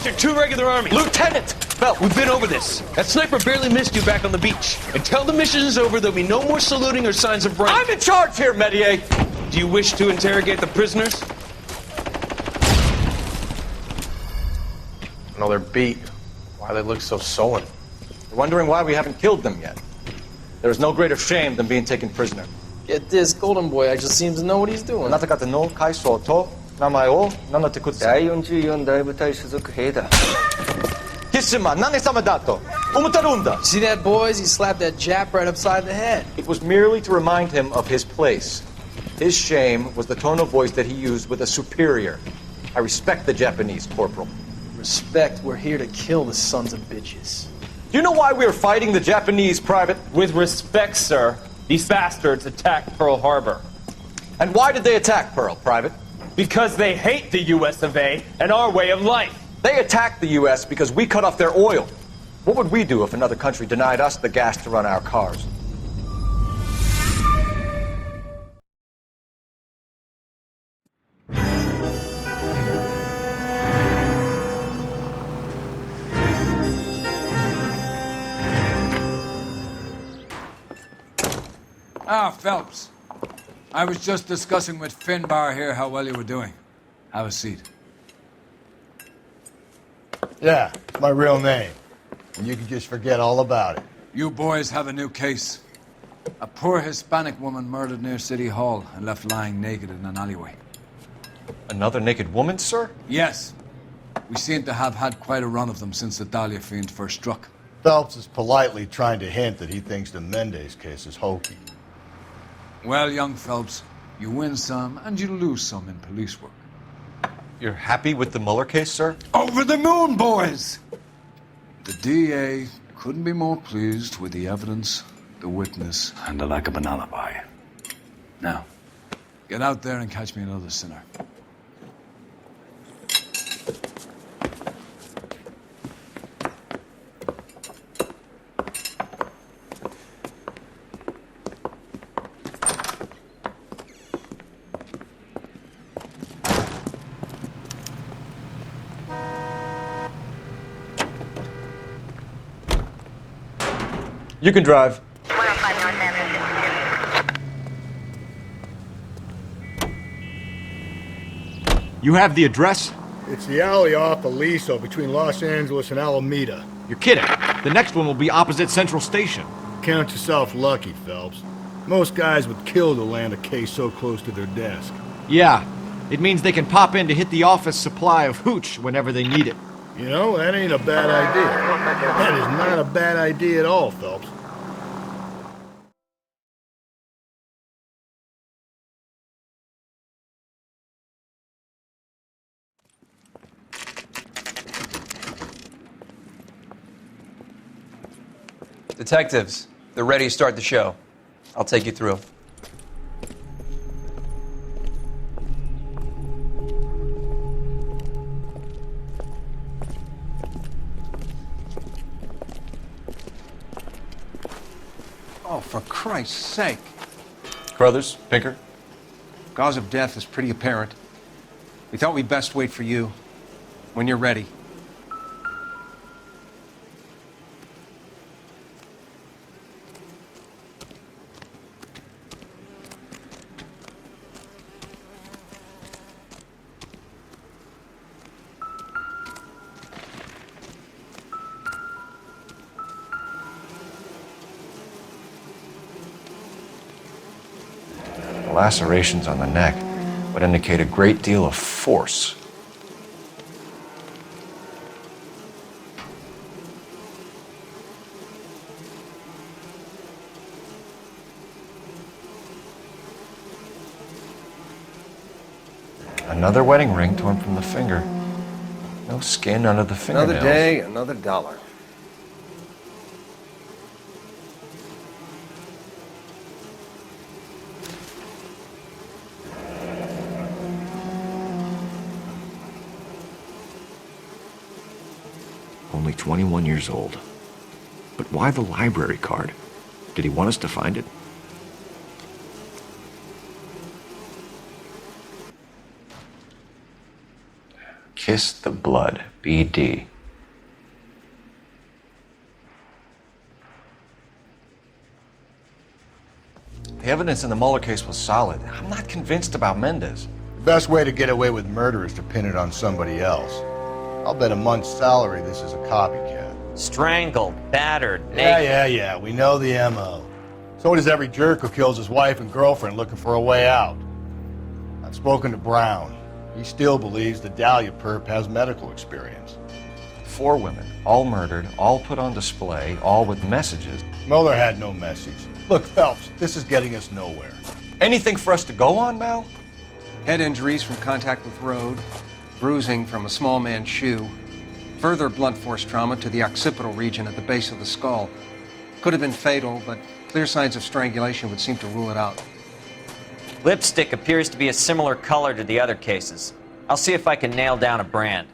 captured 2 regular army. Lieutenant! Phelps, we've been over this. That sniper barely missed you back on the beach. Until the mission is over, there'll be no more saluting or signs of rank. I'm in charge here, Medier! Do you wish to interrogate the prisoners? No, they're beat. Why they look so sullen? You're wondering why we haven't killed them yet. There is no greater shame than being taken prisoner. Get this, Golden Boy actually seems to know what he's doing. あなた方の階層と名前を名乗ってください。第44大部隊所属兵だ。キスマ何様だと思ってるんだ。 See that, boys? He slapped that Jap right upside the head. It was merely to remind him of his place. His shame was the tone of voice that he used with a superior. I respect the Japanese, Corporal. Respect, we're here to kill the sons of bitches. Do you know why we are fighting the Japanese, Private? With respect, sir, these bastards attacked Pearl Harbor. And why did they attack Pearl, Private? Because they hate the US of A and our way of life. They attacked the U.S. because we cut off their oil. What would we do if another country denied us the gas to run our cars? Ah, Phelps. I was just discussing with Finbar here how well you were doing. Have a seat. Yeah, it's my real name. And you can just forget all about it. You boys have a new case. A poor Hispanic woman murdered near City Hall and left lying naked in an alleyway. Another naked woman, sir? Yes. We seem to have had quite a run of them since the Dahlia fiend first struck. Phelps is politely trying to hint that he thinks the Mendez case is hokey. Well, young Phelps, you win some and you lose some in police work. You're happy with the Mueller case, sir? Over the moon, boys! The DA couldn't be more pleased with the evidence, the witness, and the lack of an alibi. Now, get out there and catch me another sinner. You can drive. You have the address? It's the alley off Aliso between Los Angeles and Alameda. You're kidding. The next one will be opposite Central Station. Count yourself lucky, Phelps. Most guys would kill to land a case so close to their desk. Yeah, it means they can pop in to hit the office supply of hooch whenever they need it. You know, that ain't a bad idea. That is not a bad idea at all, Phelps. Detectives, they're ready to start the show. I'll take you through. Oh, for Christ's sake. Carruthers, Pinker. Cause of death is pretty apparent. We thought we'd best wait for you. When you're ready. The lacerations on the neck would indicate a great deal of force. Another wedding ring torn from the finger. No skin under the fingernails. Another day, another dollar. Only 21 years old. But why the library card? Did he want us to find it? Kiss the blood, BD. The evidence in the Mueller case was solid. I'm not convinced about Mendez. The best way to get away with murder is to pin it on somebody else. I'll bet a month's salary this is a copycat. Strangled, battered, naked. Yeah. We know the M.O. So does every jerk who kills his wife and girlfriend looking for a way out. I've spoken to Brown. He still believes the Dahlia perp has medical experience. 4 women, all murdered, all put on display, all with messages. Mueller had no message. Look, Phelps, this is getting us nowhere. Anything for us to go on, Mal? Head injuries from contact with road, bruising from a small man's shoe, further blunt force trauma to the occipital region at the base of the skull. Could have been fatal, but clear signs of strangulation would seem to rule it out. Lipstick appears to be a similar color to the other cases. I'll see if I can nail down a brand.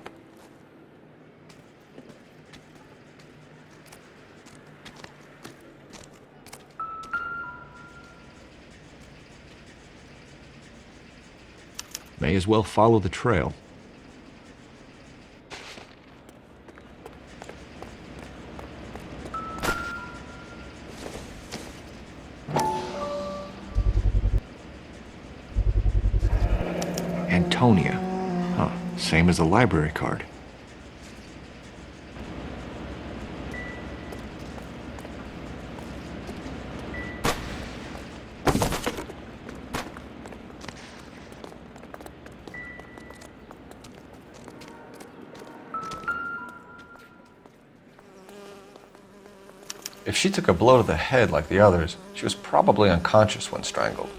May as well follow the trail. Antonia. Huh, same as the library card. If she took a blow to the head like the others, she was probably unconscious when strangled.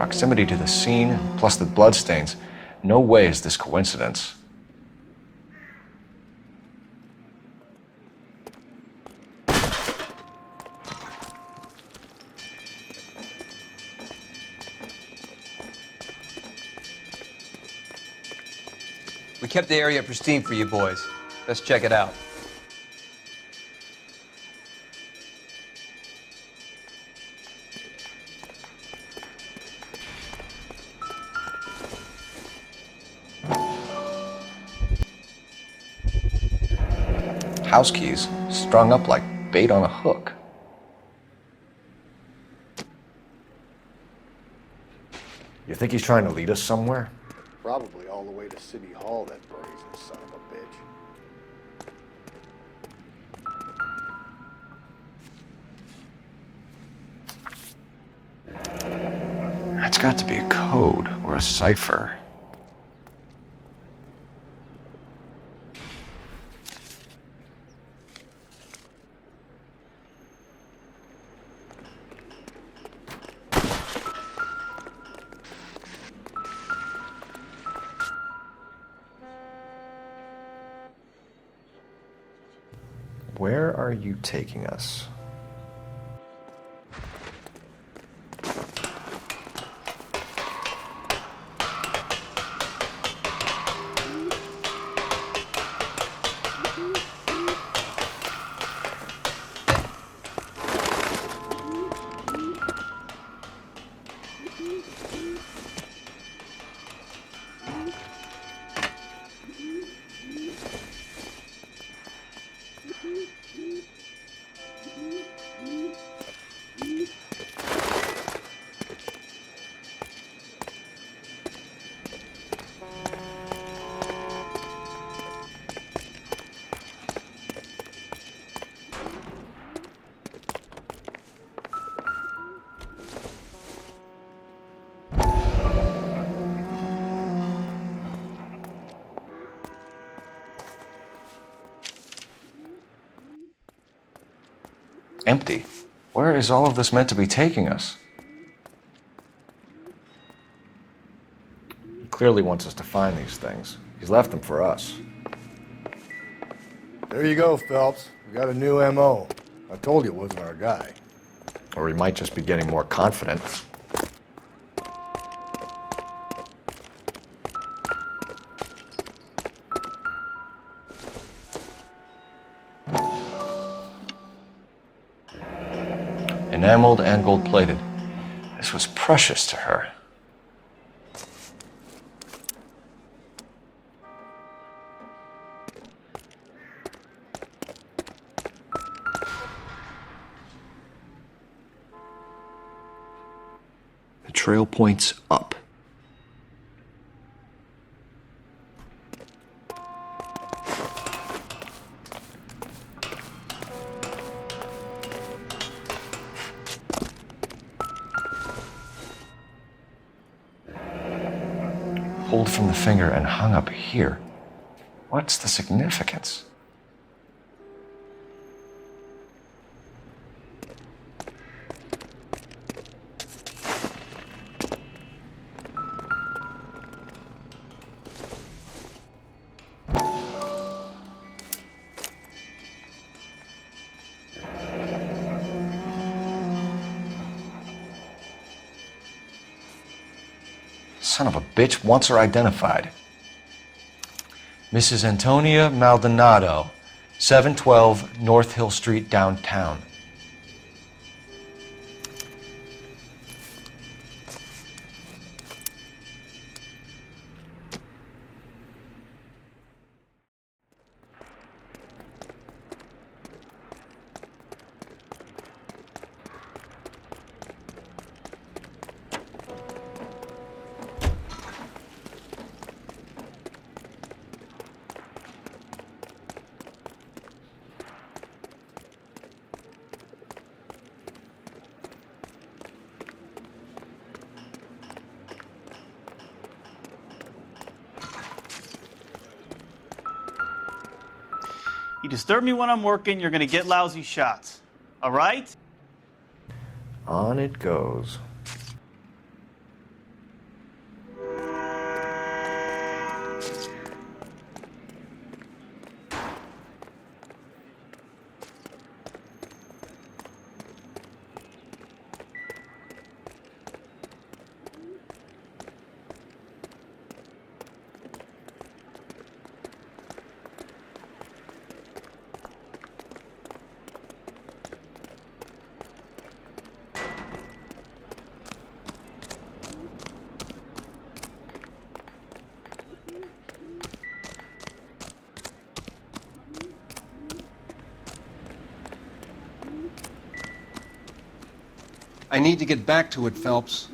proximity to the scene, plus the bloodstains, no way is this coincidence. We kept the area pristine for you boys. Let's check it out. House keys strung up like bait on a hook. You think he's trying to lead us somewhere? Probably all the way to City Hall, that brazen son of a bitch. That's got to be a code or a cipher. Where are you taking us? Empty. Where is all of this meant to be taking us? He clearly wants us to find these things. He's left them for us. There you go, Phelps. We got a new M.O. I told you it wasn't our guy. Or he might just be getting more confident. Enameled and gold-plated. This was precious to her. The trail points up. Pulled from the finger and hung up here. What's the significance? Son of a bitch wants her identified. Mrs. Antonia Maldonado, 712 North Hill Street, downtown. You disturb me when I'm working, you're gonna get lousy shots. All right? On it goes. I need to get back to it, Phelps.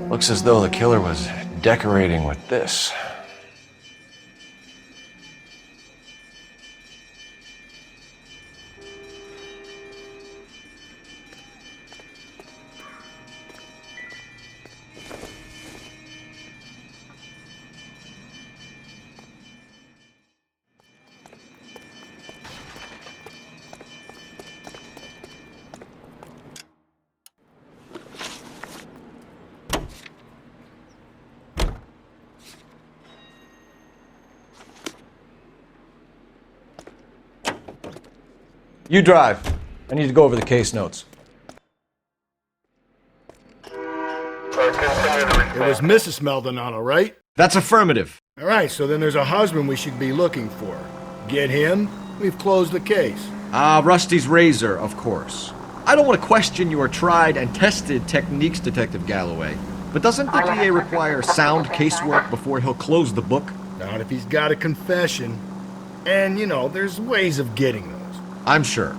Looks as though the killer was decorating with this. You drive. I need to go over the case notes. It was Mrs. Maldonado, right? That's affirmative. All right, so then there's a husband we should be looking for. Get him, we've closed the case. Rusty's razor, of course. I don't want to question your tried and tested techniques, Detective Galloway. But doesn't the DA require sound casework before he'll close the book? Not if he's got a confession. And, you know, there's ways of getting those. I'm sure.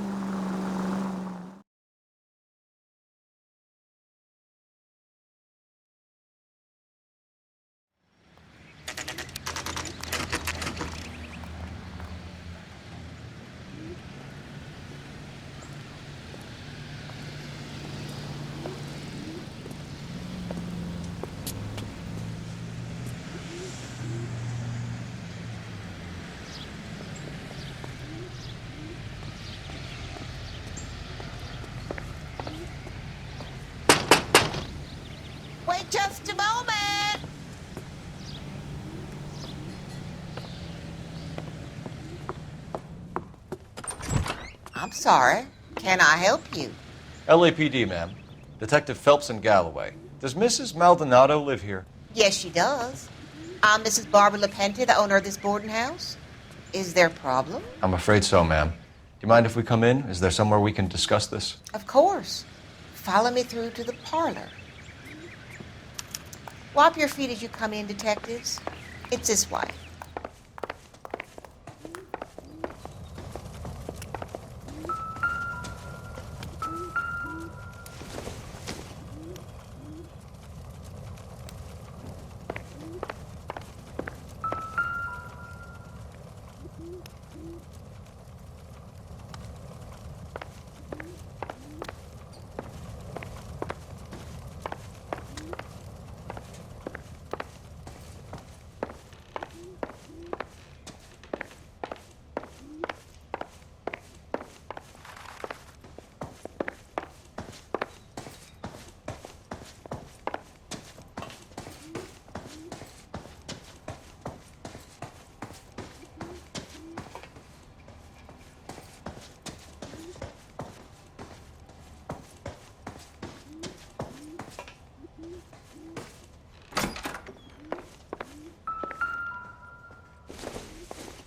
Wait just a moment. I'm sorry. Can I help you? LAPD, ma'am. Detective Phelps and Galloway. Does Mrs. Maldonado live here? Yes, she does. I'm Mrs. Barbara Lepente, the owner of this boarding house. Is there a problem? I'm afraid so, ma'am. Do you mind if we come in? Is there somewhere we can discuss this? Of course. Follow me through to the parlor. Wipe your feet as you come in, detectives. It's this way.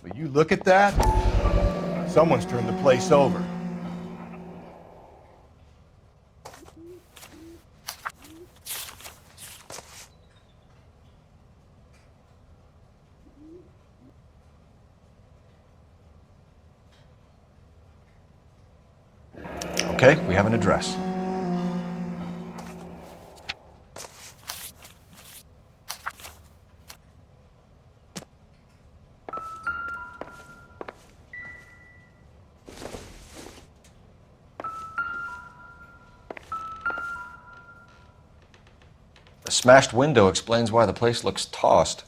Will you look at that? Someone's turned the place over. Okay, we have an address. The smashed window explains why the place looks tossed.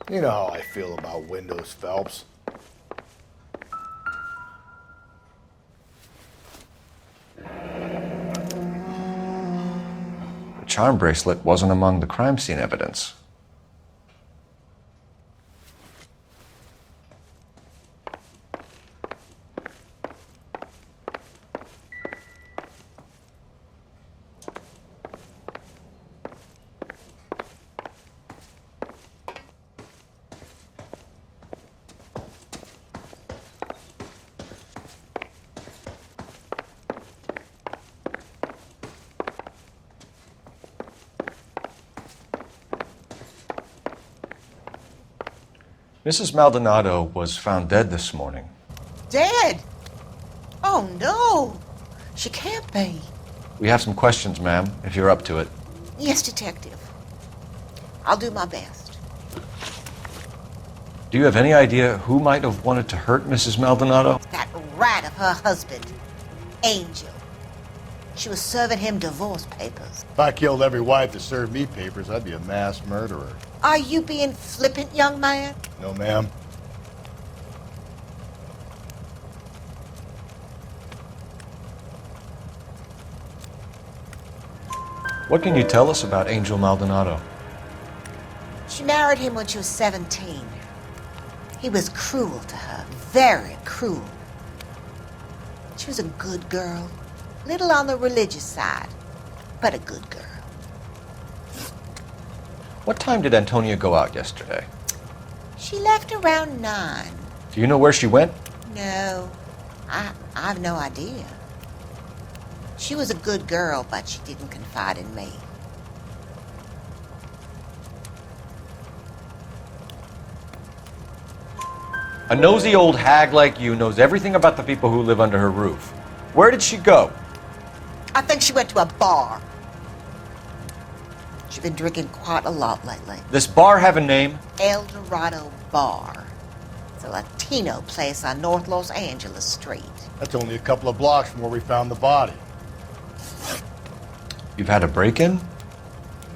You know how I feel about windows, Phelps. The charm bracelet wasn't among the crime scene evidence. Mrs. Maldonado was found dead this morning. Dead? Oh, no. She can't be. We have some questions, ma'am, if you're up to it. Yes, detective. I'll do my best. Do you have any idea who might have wanted to hurt Mrs. Maldonado? That rat of her husband, Angel. She was serving him divorce papers. If I killed every wife that served me papers, I'd be a mass murderer. Are you being flippant, young man? No, ma'am. What can you tell us about Angel Maldonado? She married him when she was 17. He was cruel to her, very cruel. She was a good girl, little on the religious side, but a good girl. What time did Antonia go out yesterday? She left around 9. Do you know where she went? No, I've no idea. She was a good girl, but she didn't confide in me. A nosy old hag like you knows everything about the people who live under her roof. Where did she go? I think she went to a bar. She's been drinking quite a lot lately. This bar have a name? El Dorado Bar. It's a Latino place on North Los Angeles Street. That's only a couple of blocks from where we found the body. You've had a break-in?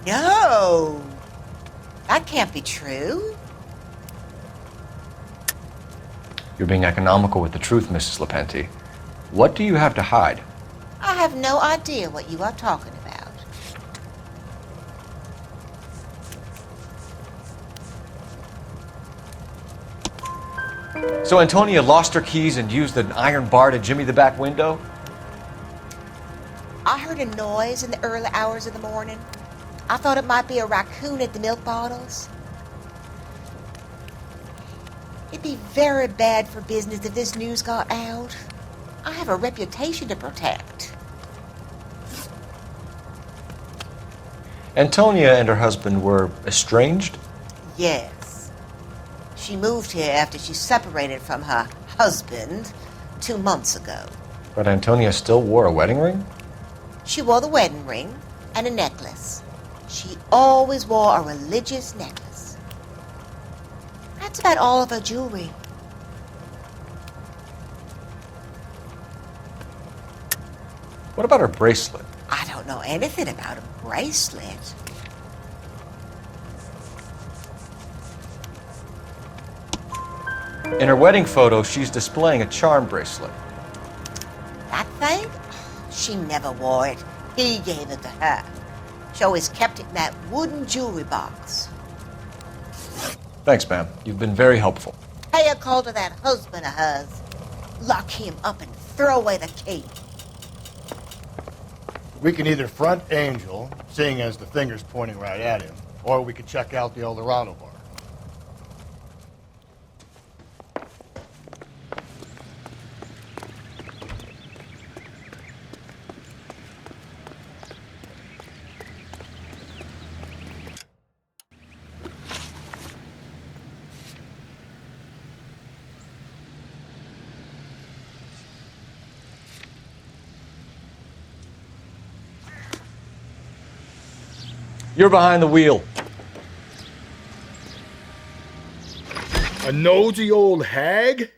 No! That can't be true. You're being economical with the truth, Mrs. Lepente. What do you have to hide? I have no idea what you are talking about. So Antonia lost her keys and used an iron bar to jimmy the back window? I heard a noise in the early hours of the morning. I thought it might be a raccoon at the milk bottles. It'd be very bad for business if this news got out. I have a reputation to protect. Antonia and her husband were estranged? Yes. She moved here after she separated from her husband 2 months ago. But Antonia still wore a wedding ring? She wore the wedding ring and a necklace. She always wore a religious necklace. That's about all of her jewelry. What about her bracelet? I don't know anything about a bracelet. In her wedding photo, she's displaying a charm bracelet. That thing? She never wore it. He gave it to her. She always kept it in that wooden jewelry box. Thanks, ma'am. You've been very helpful. Pay a call to that husband of hers. Lock him up and throw away the key. We can either front Angel, seeing as the finger's pointing right at him, or we could check out the Eldorado bar. You're behind the wheel. A nosy old hag?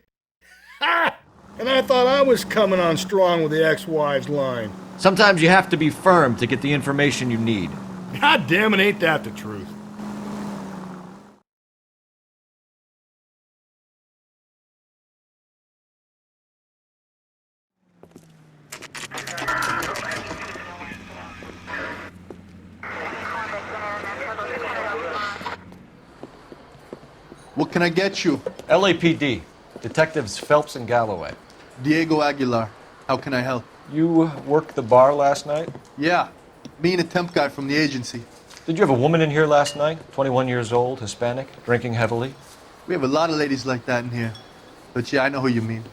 Ha! And I thought I was coming on strong with the ex-wives line. Sometimes you have to be firm to get the information you need. God damn it, ain't that the truth? What can I get you? LAPD. Detectives Phelps and Galloway. Diego Aguilar. How can I help? You worked the bar last night? Yeah. Me and a temp guy from the agency. Did you have a woman in here last night? 21 years old, Hispanic, drinking heavily? We have a lot of ladies like that in here. But yeah, I know who you mean.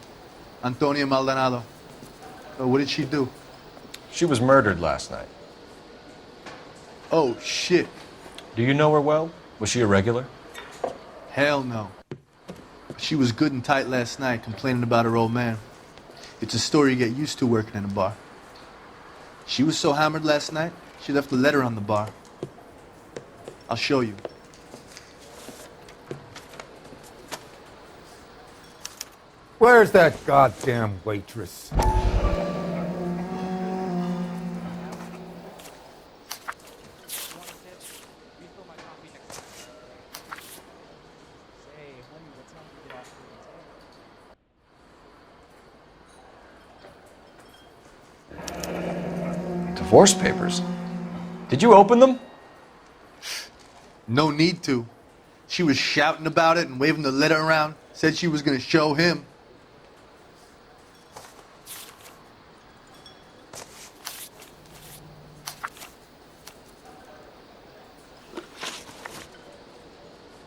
Antonia Maldonado. What did she do? She was murdered last night. Oh, shit. Do you know her well? Was she a regular? Hell no. She was good and tight last night, complaining about her old man. It's a story you get used to working in a bar. She was so hammered last night, she left a letter on the bar. I'll show you. Where's that goddamn waitress? Divorce papers. Did you open them? No need to. She was shouting about it and waving the letter around. Said she was going to show him.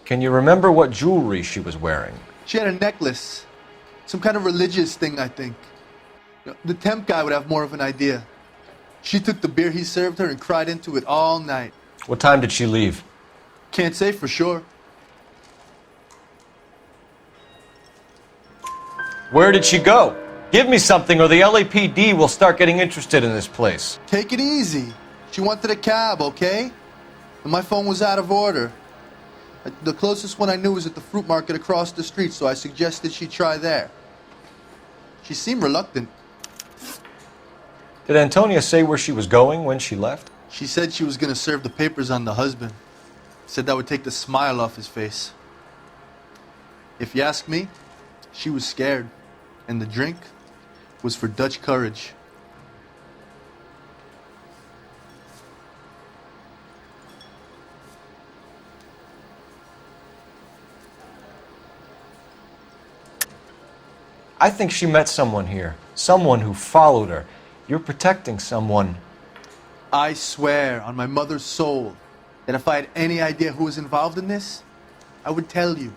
Can you remember what jewelry she was wearing? She had a necklace. Some kind of religious thing, I think. The temp guy would have more of an idea. She took the beer he served her and cried into it all night. What time did she leave? Can't say for sure. Where did she go? Give me something or the LAPD will start getting interested in this place. Take it easy. She wanted a cab, okay? And my phone was out of order. The closest one I knew was at the fruit market across the street, so I suggested she try there. She seemed reluctant. Did Antonia say where she was going when she left? She said she was going to serve the papers on the husband. Said that would take the smile off his face. If you ask me, she was scared. And the drink was for Dutch courage. I think she met someone here. Someone who followed her. You're protecting someone. I swear on my mother's soul that if I had any idea who was involved in this, I would tell you.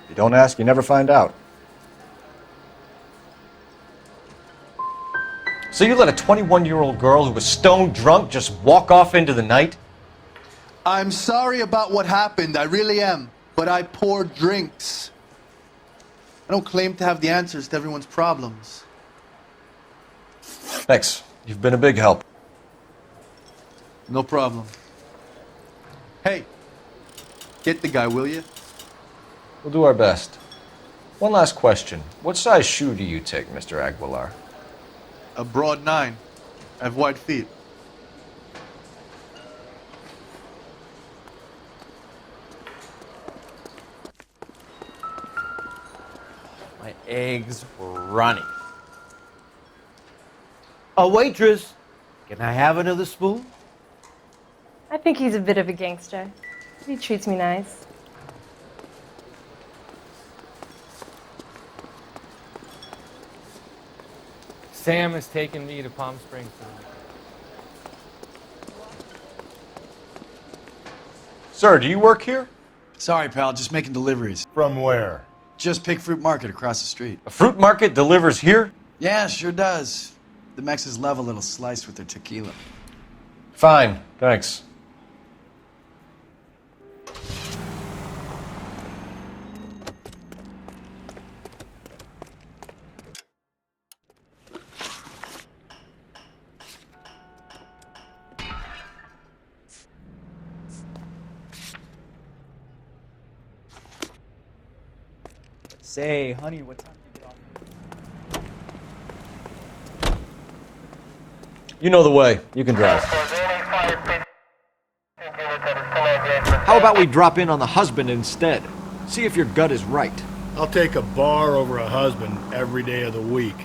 You don't ask, you never find out. So you let a 21-year-old girl who was stone drunk just walk off into the night? I'm sorry about what happened, I really am. But I pour drinks. I don't claim to have the answers to everyone's problems. Thanks. You've been a big help. No problem. Hey, get the guy, will you? We'll do our best. One last question. What size shoe do you take, Mr. Aguilar? A broad 9. I have wide feet. My eggs were running. A waitress, can I have another spoon? I think he's a bit of a gangster. He treats me nice. Sam has taken me to Palm Springs. Sir, do you work here? Sorry, pal, just making deliveries. From where? Just Pig Fruit Market across the street. A fruit market delivers here? Yeah, sure does. The Mexes love a little slice with their tequila. Fine, thanks. Say, honey, what time do you get off? You know the way. You can drive. How about we drop in on the husband instead? See if your gut is right. I'll take a bar over a husband every day of the week.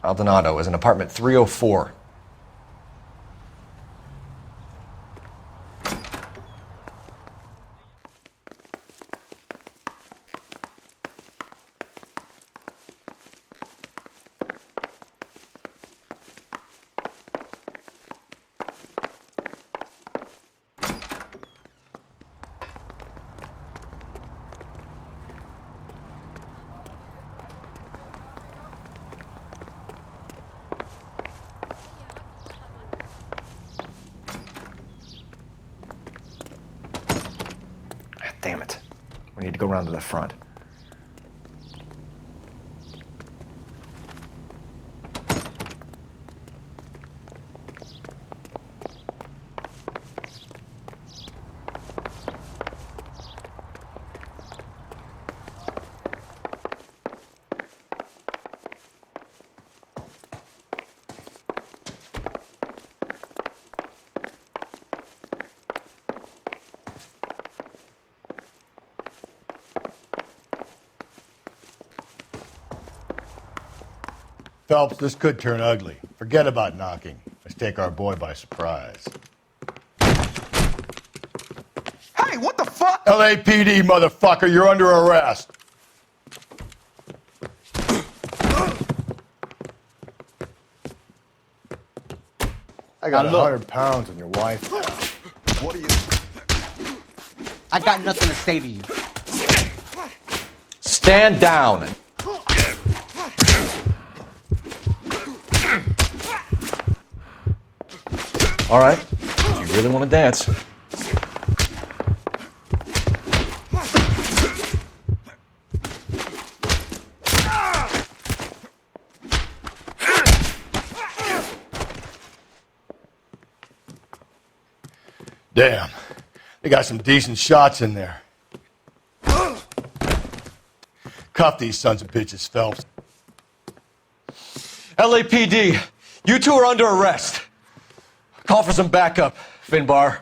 Aldonado is in apartment 304. Damn it. We need to go around to the front. Phelps, this could turn ugly. Forget about knocking. Let's take our boy by surprise. Hey, what the fuck? LAPD, motherfucker, you're under arrest. I got 100 pounds on your wife. What are you... I got nothing to say to you. Stand down. All right, you really want to dance? Damn. They got some decent shots in there. Cuff these sons of bitches, Phelps. LAPD, you two are under arrest. Call for some backup, Finbar.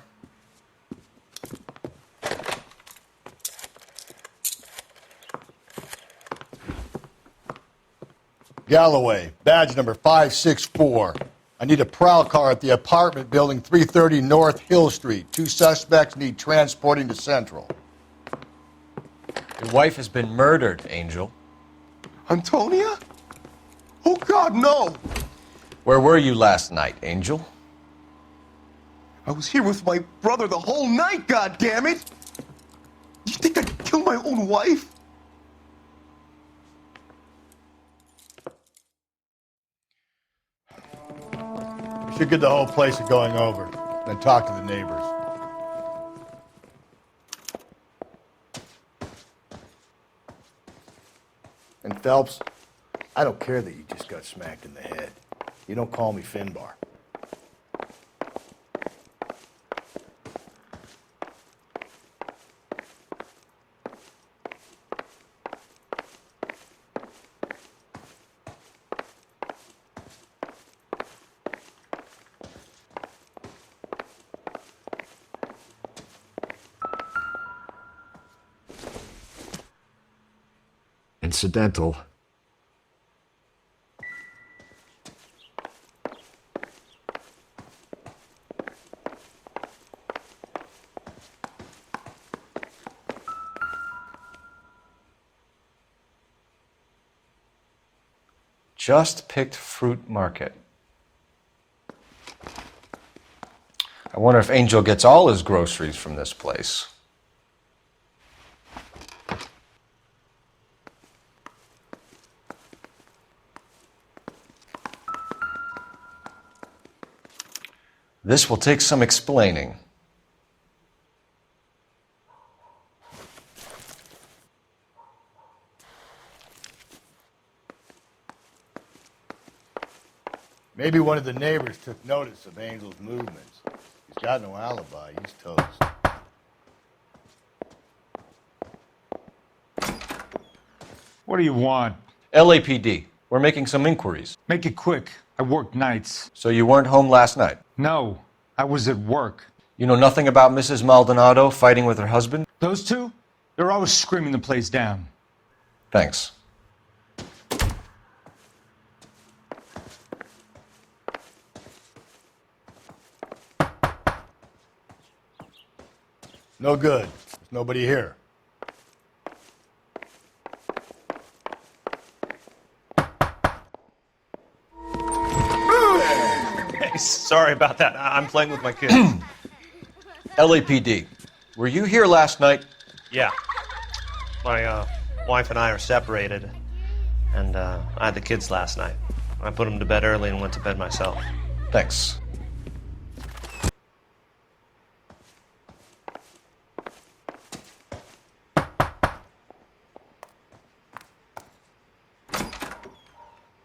Galloway, badge number 564. I need a prowl car at the apartment building 330 North Hill Street. 2 suspects need transporting to Central. Your wife has been murdered, Angel. Antonia? Oh, God, no! Where were you last night, Angel? I was here with my brother the whole night, goddammit! You think I'd kill my own wife? We should get the whole place going over, then talk to the neighbors. And Phelps, I don't care that you just got smacked in the head. You don't call me Finbar. Incidental. Just picked fruit market. I wonder if Angel gets all his groceries from this place. This will take some explaining. Maybe one of the neighbors took notice of Angel's movements. He's got no alibi. He's toast. What do you want? LAPD. We're making some inquiries. Make it quick. I work nights. So you weren't home last night? No, I was at work. You know nothing about Mrs. Maldonado fighting with her husband? Those two? They're always screaming the place down. Thanks. No good. There's nobody here. Hey, sorry about that. I'm playing with my kids. LAPD. Were you here last night? Yeah. My wife and I are separated, and I had the kids last night. I put them to bed early and went to bed myself. Thanks.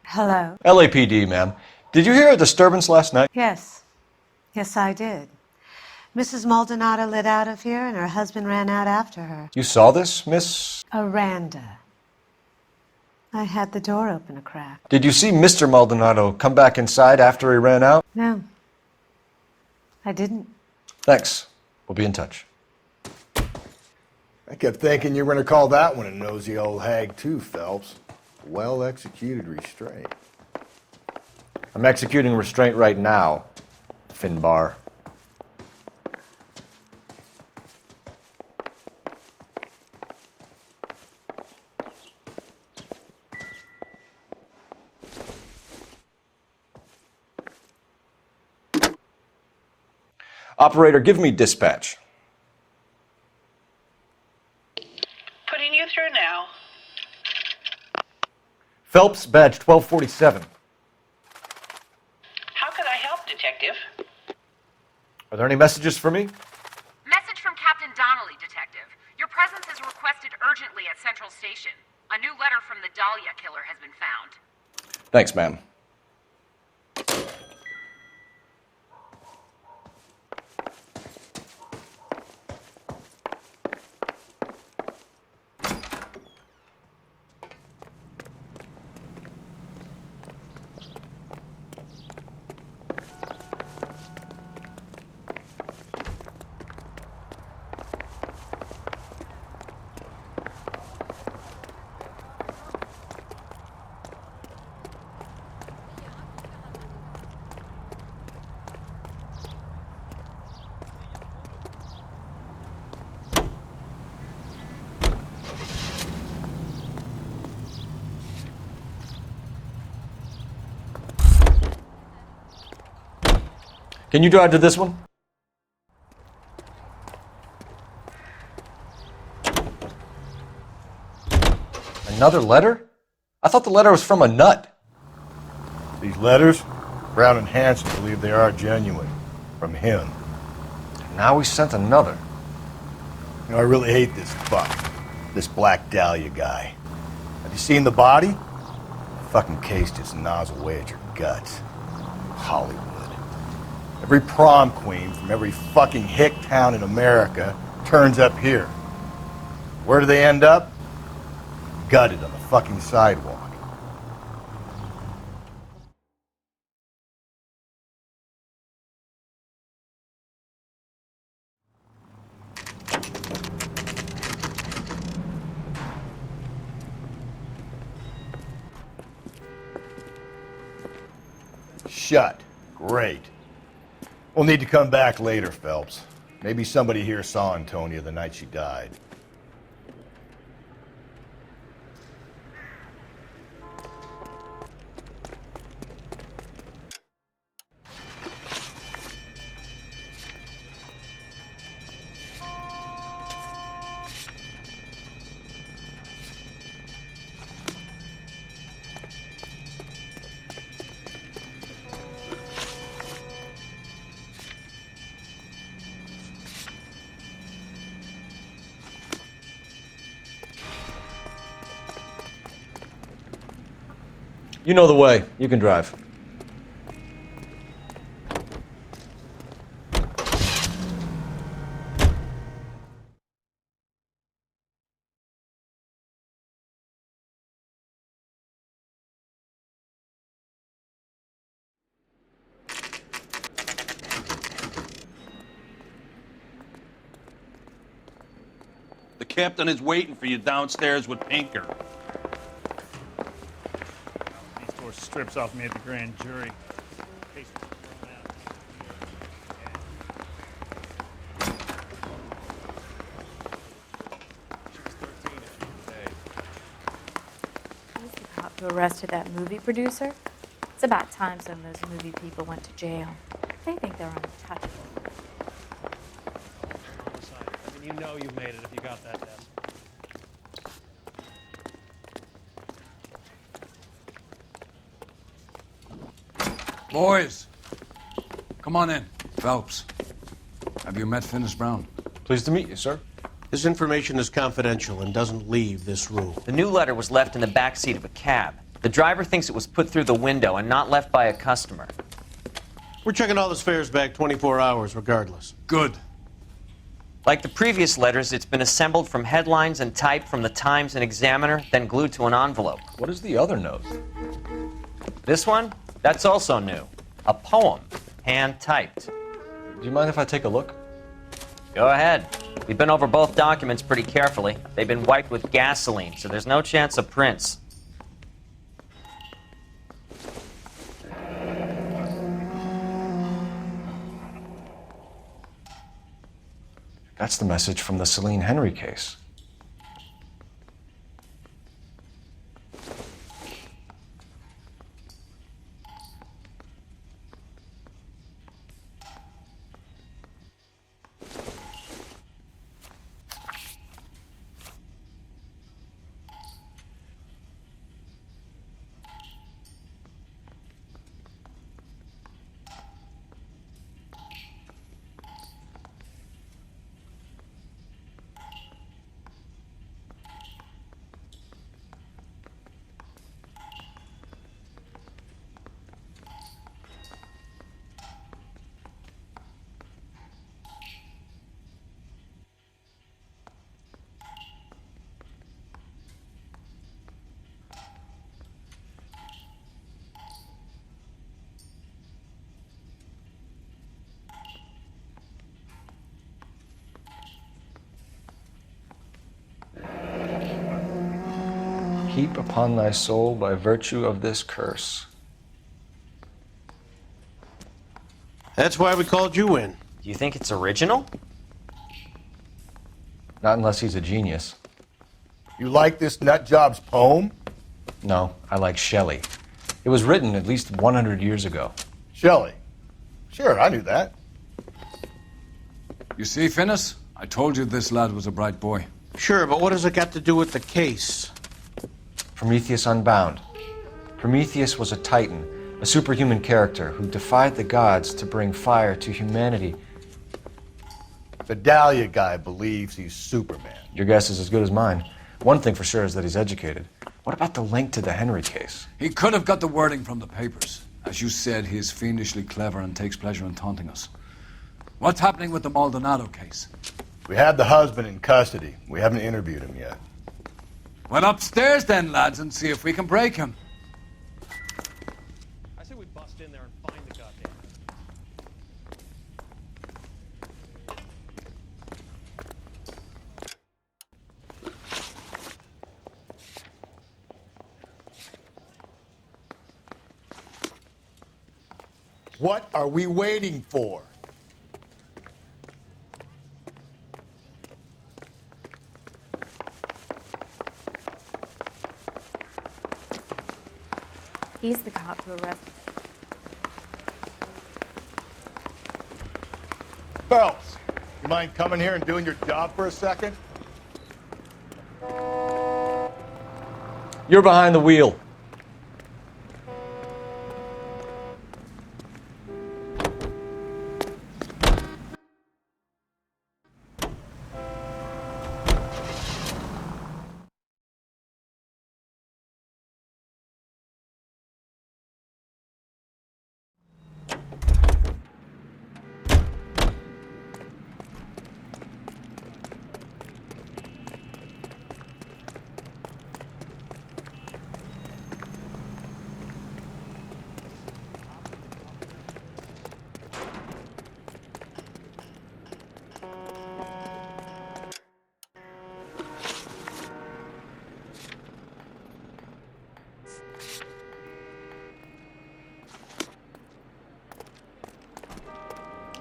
Hello. LAPD, ma'am. Did you hear a disturbance last night? Yes. Yes, I did. Mrs. Maldonado lit out of here, and her husband ran out after her. You saw this, Miss? Aranda. I had the door open a crack. Did you see Mr. Maldonado come back inside after he ran out? No. I didn't. Thanks. We'll be in touch. I kept thinking you were going to call that one a nosy old hag too, Phelps. Well-executed restraint. I'm executing restraint right now, Finbar. Operator, give me dispatch. Putting you through now. Phelps, badge 1247. How can I help, Detective? Are there any messages for me? Message from Captain Donnelly, Detective. Your presence is requested urgently at Central Station. A new letter from the Dahlia killer has been found. Thanks, ma'am. Can you drive to this one? Another letter? I thought the letter was from a nut. These letters, Brown and Hanson believe they are genuine. From him. Now he sent another. You know, I really hate this fuck. This Black Dahlia guy. Have you seen the body? The fucking case just gnaws away at your guts. Hollywood. Every prom queen from every fucking hick town in America turns up here. Where do they end up? Gutted on the fucking sidewalk. Shut. Great. We'll need to come back later, Phelps. Maybe somebody here saw Antonia the night she died. You know the way. You can drive. The captain is waiting for you downstairs with Pinker. These tore strips off me at the grand jury. He's the cop who arrested that movie producer. It's about time some of those movie people went to jail. They think they're untouchable. I mean, you know you made it if you got that desk. Boys, come on in. Phelps, have you met Finis Brown? Pleased to meet you, sir. This information is confidential and doesn't leave this room. The new letter was left in the back seat of a cab. The driver thinks it was put through the window and not left by a customer. We're checking all his fares back 24 hours regardless. Good. Like the previous letters, it's been assembled from headlines and typed from the Times and Examiner, then glued to an envelope. What is the other note? This one? That's also new. A poem, hand-typed. Do you mind if I take a look? Go ahead. We've been over both documents pretty carefully. They've been wiped with gasoline, so there's no chance of prints. That's the message from the Celine Henry case. Heap upon thy soul by virtue of this curse. That's why we called you in. Do you think it's original? Not unless he's a genius. You like this nutjob's poem? No, I like Shelley. It was written at least 100 years ago. Shelley. Sure, I knew that. You see, Finnis? I told you this lad was a bright boy. Sure, but what has it got to do with the case? Prometheus Unbound. Prometheus was a titan, a superhuman character who defied the gods to bring fire to humanity. The Dahlia guy believes he's Superman. Your guess is as good as mine. One thing for sure is that he's educated. What about the link to the Henry case? He could have got the wording from the papers. As you said, he is fiendishly clever and takes pleasure in taunting us. What's happening with the Maldonado case? We have the husband in custody. We haven't interviewed him yet. Well, upstairs then, lads, and see if we can break him. I say we bust in there and find the goddamn. What are we waiting for? He's the cop who arrested. Phelps, you mind coming here and doing your job for a second? You're behind the wheel.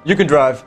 You can drive.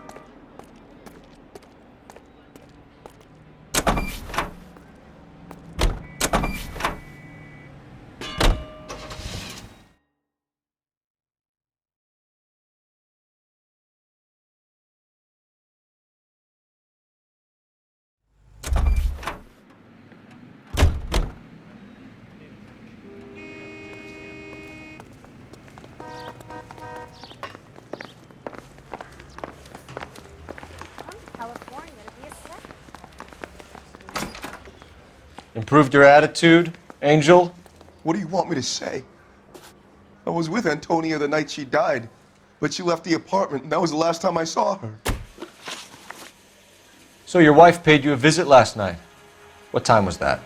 Improved your attitude, Angel? What do you want me to say? I was with Antonia the night she died, but she left the apartment, and that was the last time I saw her. So your wife paid you a visit last night. What time was that?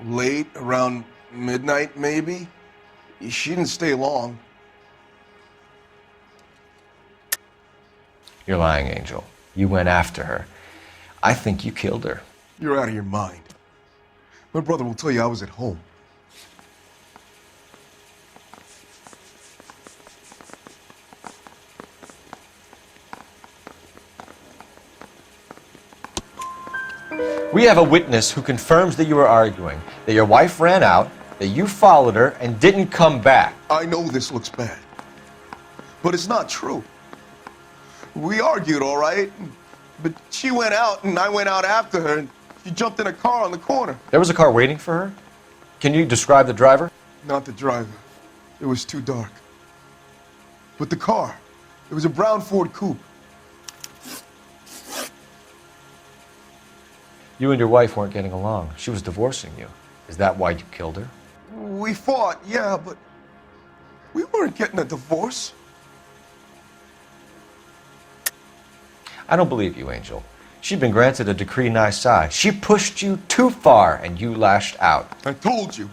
Late, around midnight, maybe? She didn't stay long. You're lying, Angel. You went after her. I think you killed her. You're out of your mind. My brother will tell you I was at home. We have a witness who confirms that you were arguing, that your wife ran out, that you followed her and didn't come back. I know this looks bad, but it's not true. We argued, all right, but she went out and I went out after her and she jumped in a car on the corner. There was a car waiting for her? Can you describe the driver? Not the driver. It was too dark. But the car, it was a brown Ford coupe. You and your wife weren't getting along. She was divorcing you. Is that why you killed her? We fought, yeah, but we weren't getting a divorce. I don't believe you, Angel. She'd been granted a decree nisi. She pushed you too far and you lashed out. I told you,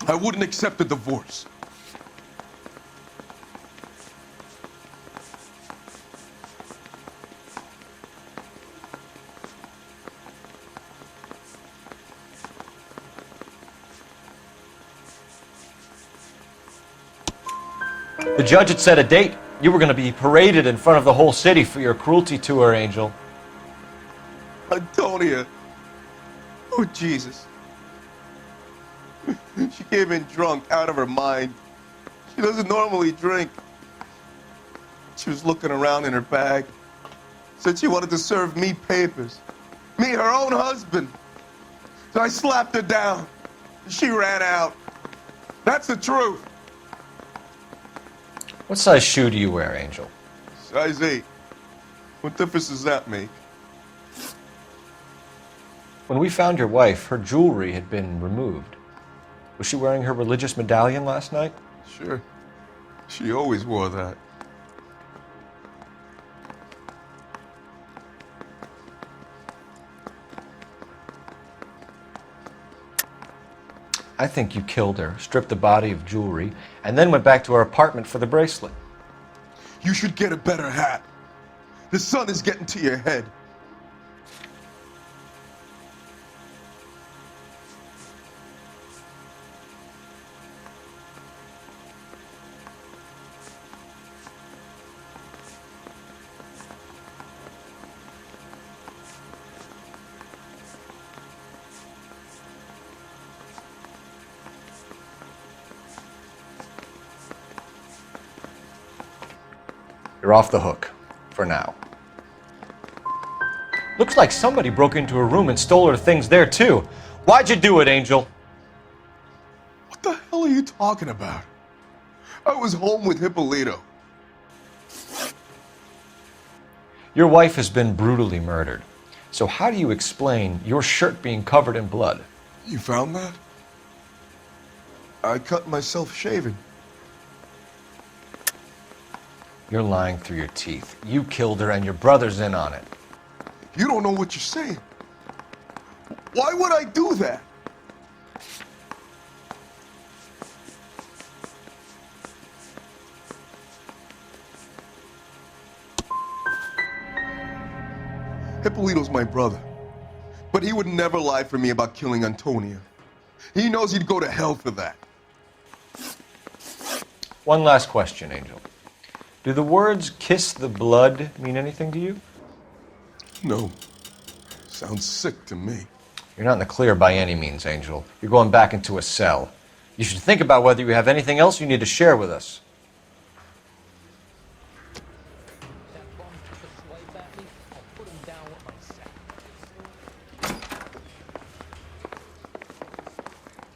I wouldn't accept a divorce. The judge had set a date. You were going to be paraded in front of the whole city for your cruelty to her, Angel. Antonia. Oh, Jesus. She came in drunk, out of her mind. She doesn't normally drink. She was looking around in her bag. Said she wanted to serve me papers. Me, her own husband. So I slapped her down. She ran out. That's the truth. What size shoe do you wear, Angel? Size 8. What difference does that make? When we found your wife, her jewelry had been removed. Was she wearing her religious medallion last night? Sure. She always wore that. I think you killed her, stripped the body of jewelry, and then went back to her apartment for the bracelet. You should get a better hat. The sun is getting to your head. You're off the hook. For now. Looks like somebody broke into her room and stole her things there, too. Why'd you do it, Angel? What the hell are you talking about? I was home with Hippolito. Your wife has been brutally murdered. So how do you explain your shirt being covered in blood? You found that? I cut myself shaving. You're lying through your teeth. You killed her and your brother's in on it. You don't know what you're saying. Why would I do that? Hippolito's my brother. But he would never lie for me about killing Antonia. He knows he'd go to hell for that. One last question, Angel. Do the words kiss the blood mean anything to you? No. Sounds sick to me. You're not in the clear by any means, Angel. You're going back into a cell. You should think about whether you have anything else you need to share with us.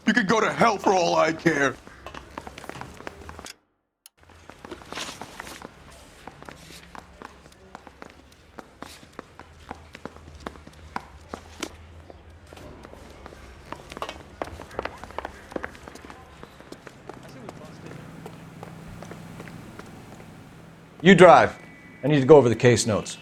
You could go to hell for all I care. You drive. I need to go over the case notes.